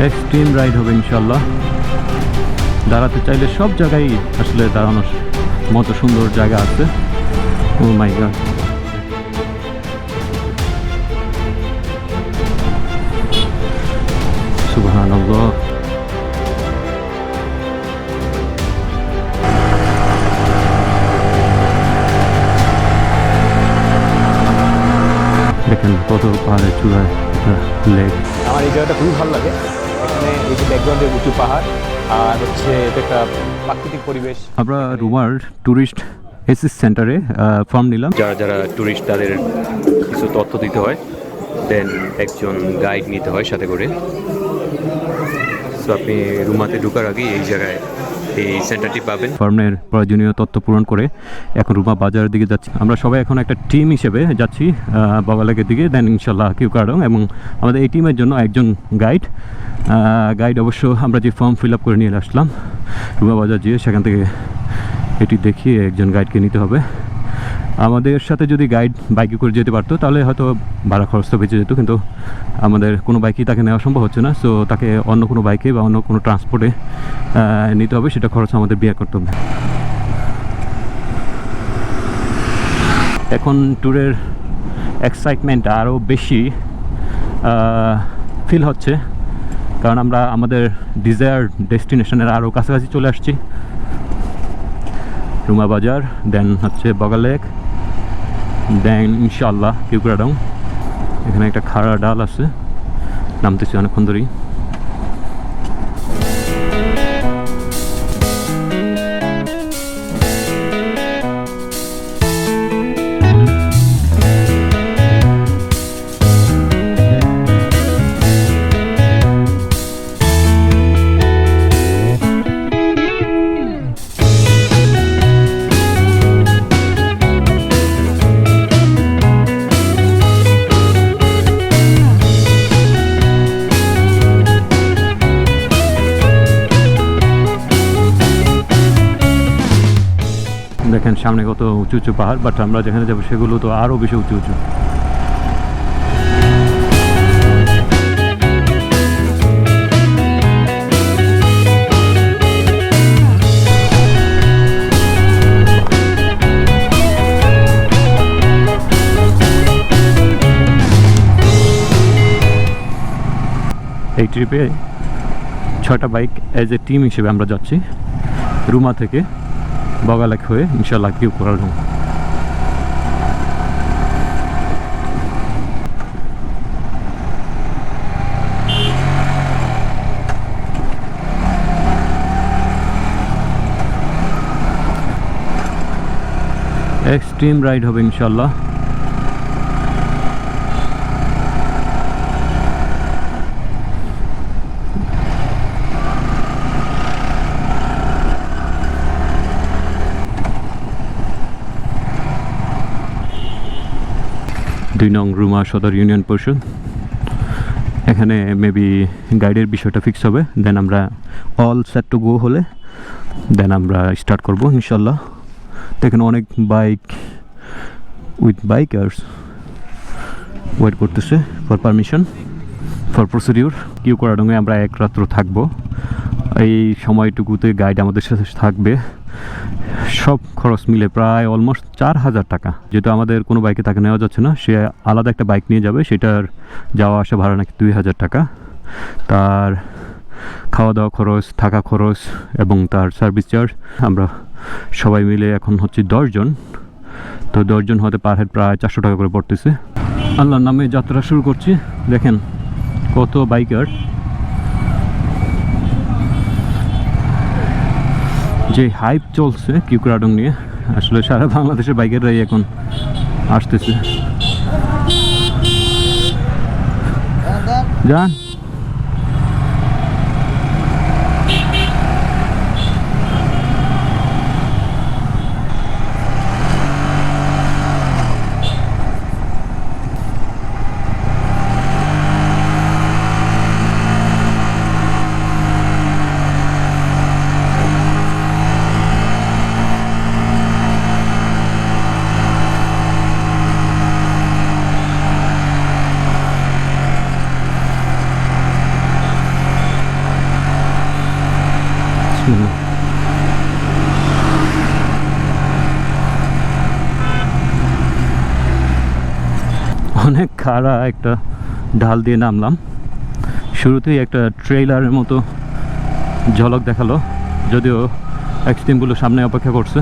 Extreme ride হবে ইনশাল্লাহ। দাঁড়াতে চাইলে সব জায়গায় আসলে দাঁড়ানোর মতো সুন্দর জায়গা আছে। ও মাই গড, সুবহানাল্লাহ। দেখেন কত পাহাড়ের চূড়ায় লেক। আমার এই জায়গাটা খুবই ভালো লাগে। এখানে এই যে ব্যাকগ্রাউন্ডে উঁচু পাহাড় আর হচ্ছে এটা একটা প্রাকৃতিক পরিবেশ। আমরা রুমার ট্যুরিস্ট অ্যাসিস্ট সেন্টারে ফর্ম নিলাম। যারা যারা ট্যুরিস্ট তাদের কিছু তথ্য দিতে হয়, দেন একজন গাইড নিতে হয় সাথে করে। সো আপনি রুমাতে ঢোকার আগে এই জায়গায় এই সেন্টারটি পাবেন। ফর্মের প্রয়োজনীয় তথ্য পূরণ করে এখন রুমা বাজারের দিকে যাচ্ছি। আমরা সবাই এখন একটা টিম হিসেবে যাচ্ছি বাবালেকের দিকে, দেন ইনশাল্লাহ কিউকারং। এবং আমাদের এই টিমের জন্য একজন গাইড অবশ্য আমরা যে ফর্ম ফিল আপ করে নিয়ে আসলাম রুমা বাজার যেয়ে, সেখান থেকে এটি দেখিয়ে একজন গাইডকে নিতে হবে। আমাদের সাথে যদি গাইড বাইকে করে যেতে পারতো তাহলে হয়তো ভাড়া খরচটা বেঁচে যেত, কিন্তু আমাদের কোনো বাইকেই তাকে নেওয়া সম্ভব হচ্ছে না। সো তাকে অন্য কোনো বাইকে বা অন্য কোনো ট্রান্সপোর্টে নিতে হবে, সেটা খরচ আমাদের বিয়ার করতে হবে। এখন ট্যুরের এক্সাইটমেন্ট আরও বেশি ফিল হচ্ছে, কারণ আমরা আমাদের ডিজায়ার ডেস্টিনেশনের আরও কাছাকাছি চলে আসছি। রুমা বাজার, দেন হচ্ছে বগালেক, দেন ইনশাল্লাহ কিউকারং। এখানে একটা খাড়া ডাল আছে, নামতেছি অনেকক্ষণ ধরেই। দেখেন সামনে কত উঁচু উঁচু পাহাড়, বাট আমরা যেখানে যাবো সেগুলো তো আরও বেশি উঁচু উঁচু। এই ট্রিপে 6টা বাইক অ্যাজ এ টিম হিসেবে আমরা যাচ্ছি রুমা থেকে বগালেক হয়ে ইনশাল্লাহ কিউকারং। এক্সট্রিম রাইড হবে ইনশাল্লাহ। 2 নং রুমা সদর ইউনিয়ন পরিষদ। এখানে মেবি গাইডের বিষয়টা ফিক্স হবে, দেন আমরা অল সেট টু গো হলে দেন আমরা স্টার্ট করব ইনশাল্লাহ। তো এখানে অনেক বাইক উইথ বাইকার্স ওয়েট করতেছে ফর পারমিশন ফর প্রসিডিউর। কিউকারংয়ে আমরা এক রাত্র থাকবো। এই সময়টুকুতে গাইড আমাদের সাথে থাকবে। সব খরচ মিলে প্রায় অলমোস্ট 4000 টাকা। যেহেতু আমাদের কোনো বাইকে তাকে নেওয়া যাচ্ছে না, সে আলাদা একটা বাইক নিয়ে যাবে, সেটার যাওয়া আসা ভাড়া নাকি 2000 টাকা। তার খাওয়া দাওয়া খরচ, থাকা খরচ এবং তার সার্ভিস চার্জ। আমরা সবাই মিলে এখন হচ্ছে 10 জন, তো 10 জন হতে পার হেড প্রায় 400 টাকা করে পড়তেছে। আল্লাহর নামে যাত্রা শুরু করছি। দেখেন কত বাইকার, যে হাইপ চলছে কিউকারং নিয়ে, আসলে সারা বাংলাদেশের বাইকাররাই এখন আসতেছে। যান খাড়া একটা ঢাল দিয়ে নামলাম। শুরুতেই একটা ট্রেইলারের মতো ঝলক দেখালো, যদিও এক্সট্রিমগুলো সামনে অপেক্ষা করছে।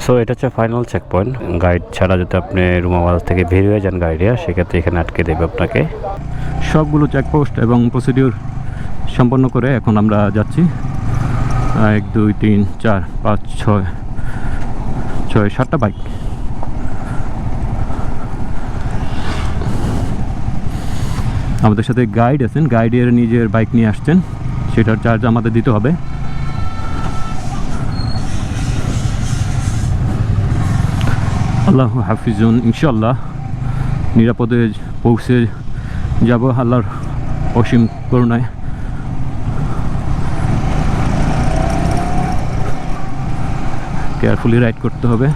সো এটা হচ্ছে ফাইনাল চেক পয়েন্ট। গাইড ছাড়া যদি আপনি রুমাবাদ থেকে বের হয়ে যান গাইডে, সেক্ষেত্রে এখানে আটকে দেবে আপনাকে। সবগুলো চেকপোস্ট এবং প্রসিডিউর সম্পন্ন করে এখন আমরা যাচ্ছি 1 2 3 4 5 6 7টা বাইক। আমাদের সাথে গাইড আছেন, গাইডের নিজের বাইক নিয়ে আসছেন, সেটার চার্জ আমাদের দিতে হবে। আল্লাহ হাফিজুন, ইনশাল্লাহ নিরাপদে পৌঁছে যাব আল্লাহর অসীম করুণায়। কেয়ারফুলি রাইড করতে হবে।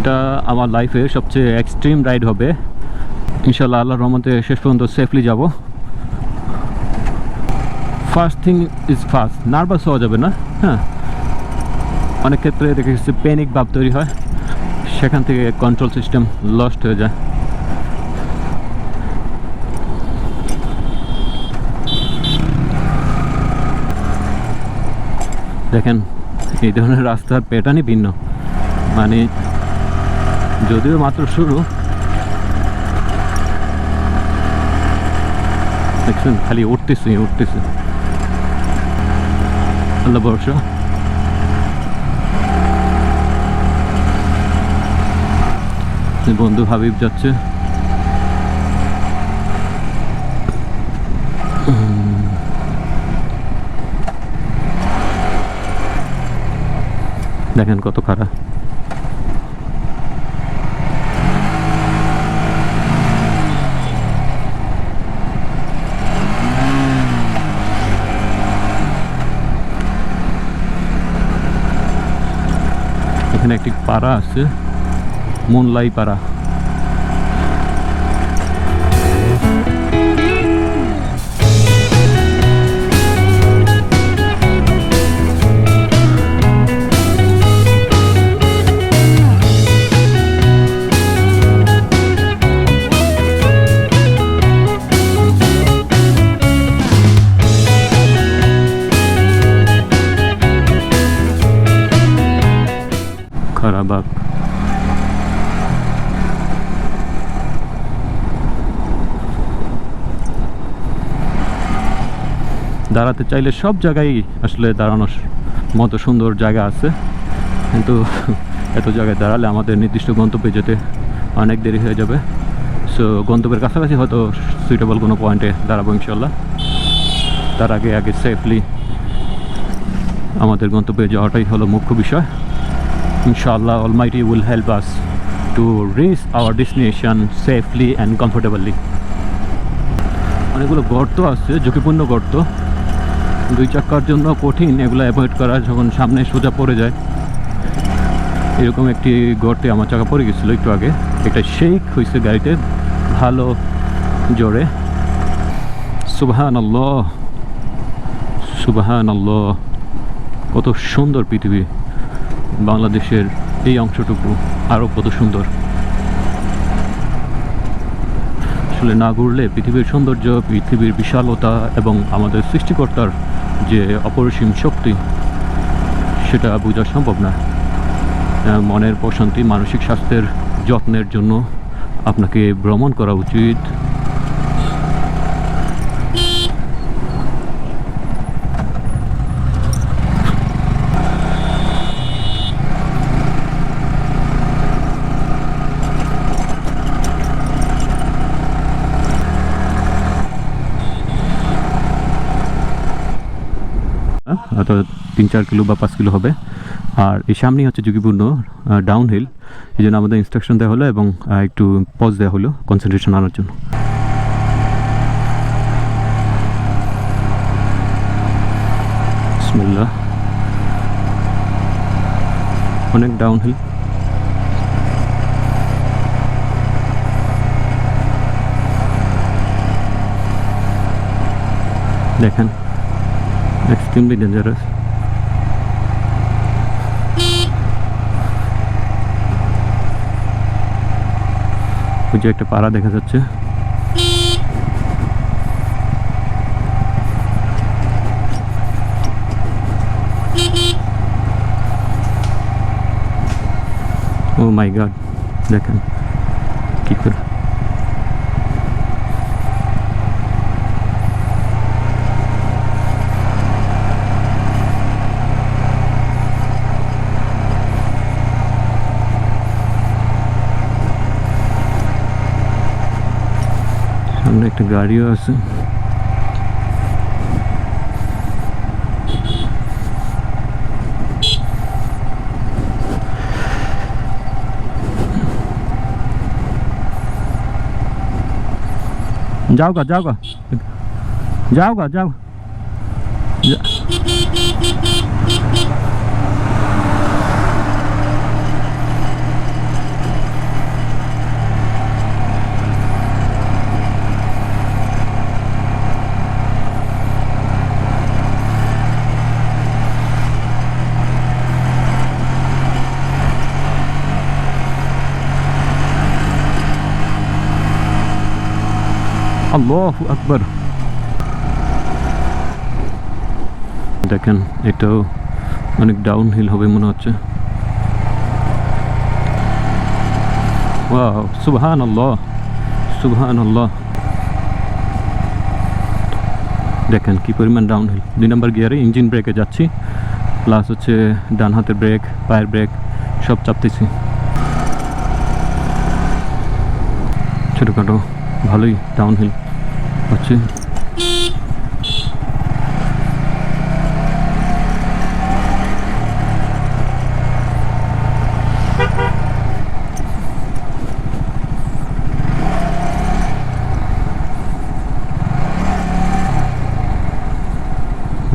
এটা আমার লাইফের সবচেয়ে এক্সট্রিম রাইড হবে ইনশাল্লাহ। আল্লাহর রহমতে শেষ পর্যন্ত সেফলি যাব। First thing is first, nervous হওয়া যাবে না। হ্যাঁ, অনেক ক্ষেত্রে দেখে গেছে প্যানিক ভাব তৈরি হয়, সেখান থেকে কন্ট্রোল সিস্টেম লস্ট হয়ে যায়। দেখেন এই ধরনের রাস্তার প্যাটার্নই ভিন্ন, মানে যদিও মাত্র শুরু, দেখছেন খালি উঠতেছে উঠতেছে। আল্লাহ ভরসা। বন্ধু হাবিব যাচ্ছে। দেখেন কত খারাপ। এখানে একটি পাড়া আছে, মুনলাই পাড়া। খারাপ দাঁড়াতে চাইলে সব জায়গায় আসলে দাঁড়ানোর মতো সুন্দর জায়গা আছে, কিন্তু এত জায়গায় দাঁড়ালে আমাদের নির্দিষ্ট গন্তব্যে যেতে অনেক দেরি হয়ে যাবে। সো গন্তব্যের কাছাকাছি হয়তো সুইটেবল কোনো পয়েন্টে দাঁড়াবো ইনশাল্লাহ। তার আগে সেফলি আমাদের গন্তব্যে যাওয়াটাই হলো মুখ্য বিষয়। Inshallah, Almighty will help us to reach our destination safely and comfortably. অনেকগুলো গর্ত আছে, ঝুঁকিপূর্ণ গর্ত, 2 চাকার জন্য কঠিন এগুলো অ্যাভয়েড করা যখন সামনে সোজা পড়ে যায়। এরকম একটি গর্তে আমার চাকা পড়ে গেছিলো একটু আগে, একটা শেক হয়েছে গাড়িতে ভালো জোরে। সুবহানাল্লাহ সুবহানাল্লাহ, কত সুন্দর পৃথিবী। বাংলাদেশের এই অংশটুকু আরও কত সুন্দর। আসলে না ঘুরলে পৃথিবীর সৌন্দর্য, পৃথিবীর বিশালতা এবং আমাদের সৃষ্টিকর্তার যে অপরিসীম শক্তি, সেটা বোঝা সম্ভব না। মনের প্রশান্তি, মানসিক স্বাস্থ্যের যত্নের জন্য আপনাকে ভ্রমণ করা উচিত। হয়তো 3-4 কিলো বা 5 কিলো হবে। আর এই সামনেই হচ্ছে ঝুঁকিপূর্ণ ডাউন হিল, এই জন্য আমাদের ইনস্ট্রাকশন দেওয়া হলো এবং একটু পজ দেওয়া হলো কনসেন্ট্রেশন আনার জন্য। বিসমিল্লাহ, অনেক ডাউন হিল। দেখেন এক্সট্রিমলি ডেঞ্জারাস। ওই যে একটা পাড়া দেখা যাচ্ছে। ও মাই গড, দেখেন কি করে। সামনে একটা গাড়িও আছে। जाओगा जाओगा जाओगा जाओ আল্লাহু আকবার। দেখেন এটাও অনেক ডাউন হিল হবে মনে হচ্ছে। ওয়াও, সুবহানাল্লাহ সুবহানাল্লাহ। দেখেন কি পরিমাণ ডাউন হিল। 2 নম্বর গিয়ারে ইঞ্জিন ব্রেকে যাচ্ছি, প্লাস হচ্ছে ডান হাতের ব্রেক, পায়ের ব্রেক সব চাপতেছি। ছোটোখাটো ভালোই ডাউন হিল হচ্ছে।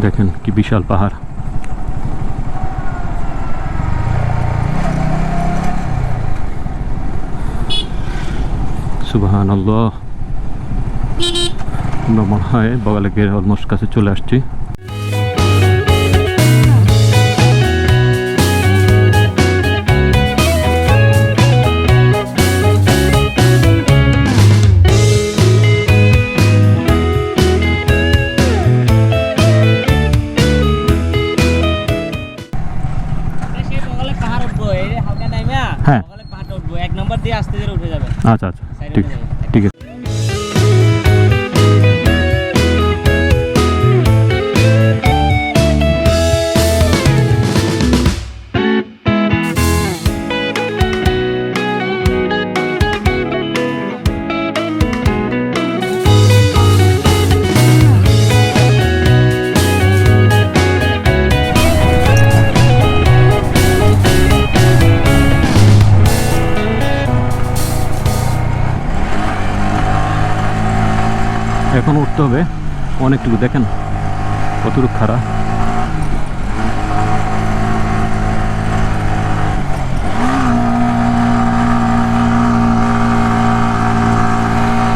দেখেন কি বিশাল পাহাড়। সুবহানাল্লাহ। আমরা মনে হয় বগালেকের অলমোস্ট কাছে চলে আসছি। হ্যাঁ, 1 নম্বর দিয়ে আস্তে ধীরে উঠে যাবে। আচ্ছা আচ্ছা, ঠিক ঠিক আছে। এখন উঠতে হবে অনেকটুকু। দেখেন কতটুকু খাড়া।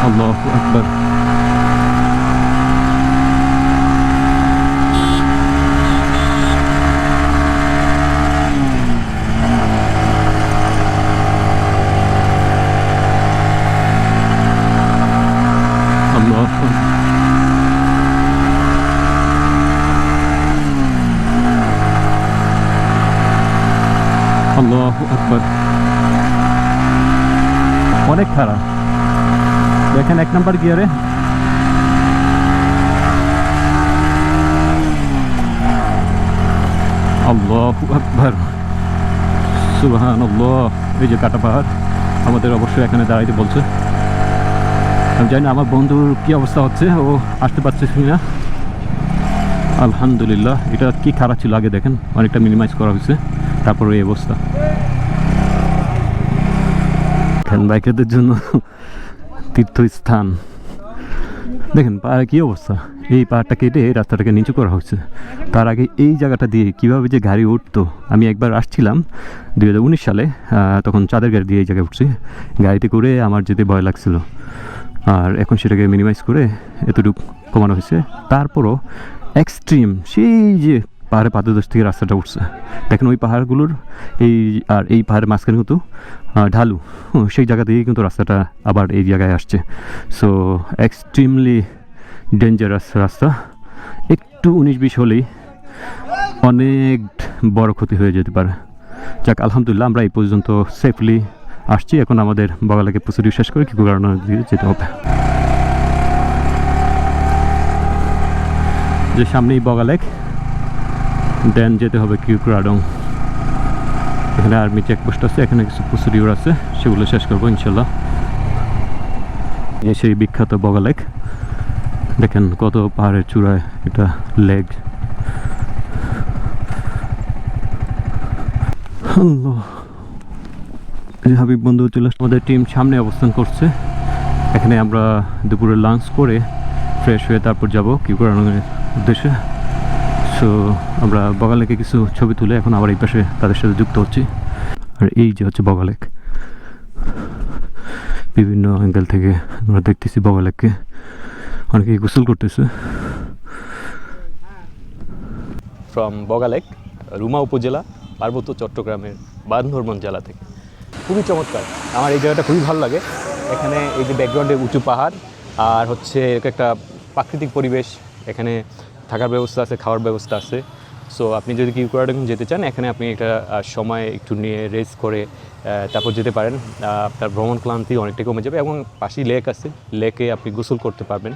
আল্লাহু আকবার। আল্লাহু আকবার। অনেক খারাপ। দেখেন 1 নম্বর গিয়ারে আল্লাহু আকবার সুবহানাল্লাহ। এই যে কাটা পাহাড়, আমাদের অবশ্যই এখানে দাঁড়াইতে বলছে। আমি জানি না আমার বন্ধুর কি অবস্থা হচ্ছে, ও আসতে পারছে কিনা। আলহামদুলিল্লাহ, এটা কি খারাপ ছিল আগে দেখেন, অনেকটা মিনিমাইজ করা হয়েছে, তারপরে এই অবস্থা। বাইকারদের জন্য তীর্থস্থান দেখেন, পাহাড়ে কী অবস্থা, এই পাহাড়টা কেটে এই রাস্তাটাকে নিচু করা হচ্ছে। তার আগে এই জায়গাটা দিয়ে কীভাবে যে গাড়ি উঠতো, আমি একবার আসছিলাম 2019 সালে, তখন চাঁদের গাড়ি দিয়ে এই জায়গায় উঠছি, গাড়িতে করে আমার যেতে ভয় লাগছিল। আর এখন সেটাকে মিনিমাইজ করে এতটুকু কমানো হয়েছে। তারপরও এক্সট্রিম সেই যে পাহাড়ে পাদদেশ থেকে রাস্তাটা উঠছে দেখেন, ওই পাহাড়গুলোর এই পাহাড়ের মাঝখানে কিন্তু ঢালু, সেই জায়গা দিয়েই কিন্তু রাস্তাটা আবার এই জায়গায় আসছে। সো এক্সট্রিমলি ডেঞ্জারাস রাস্তা, একটু 19-20 হলেই অনেক বড় ক্ষতি হয়ে যেতে পারে। যাক আলহামদুলিল্লাহ, আমরা এই পর্যন্ত সেফলি আসছি। এখন আমাদের বগালেকে প্রস্তুতি শেষ করে কিউকুরাডং দিয়ে যেতে হবে। যে সামনেই বগালেক, দেন যেতে হবে কিউকুরাডং। এখানে আর্মি চেকপোস্ট আছে, এখানে কিছু প্রসিডিউর আছে, সেগুলো শেষ করবো ইনশাল্লাহ। এই সেই বিখ্যাত বগালেক, দেখেন কত পাহাড়ের চূড়ায় এটা লেক। হাবিব বন্ধু চলে আসছে, আমাদের টিম সামনে অবস্থান করছে। এখানে আমরা দুপুরে লাঞ্চ করে ফ্রেশ হয়ে তারপর যাব কিউকুরাডংয়ের উদ্দেশ্যে। সো আমরা বগালেকে কিছু ছবি তুলে এখন আবার এই পাশে তাদের সাথে যুক্ত হচ্ছি। আর এই যে হচ্ছে বগালেক, বিভিন্ন অ্যাঙ্গেল থেকে আমরা দেখতেছি বগালেককে, অনেকেই গোসল করতেছে। ফ্রম বগালেক, রুমা উপজেলা, পার্বত্য চট্টগ্রামের বান্দরবান জেলা থেকে। খুবই চমৎকার, আমার এই জায়গাটা খুবই ভালো লাগে। এখানে এই যে ব্যাকগ্রাউন্ডে উঁচু পাহাড়, আর হচ্ছে একটা প্রাকৃতিক পরিবেশ, এখানে থাকার ব্যবস্থা আছে, খাওয়ার ব্যবস্থা আছে। সো আপনি যদি কিউকুরাডং যেতে চান, এখানে আপনি একটা সময় একটু নিয়ে রেস্ট করে তারপর যেতে পারেন। আপনার ভ্রমণ ক্লান্তি অনেকটাই কমে যাবে, এবং পাশেই লেক আছে, লেকে আপনি গোসল করতে পারবেন।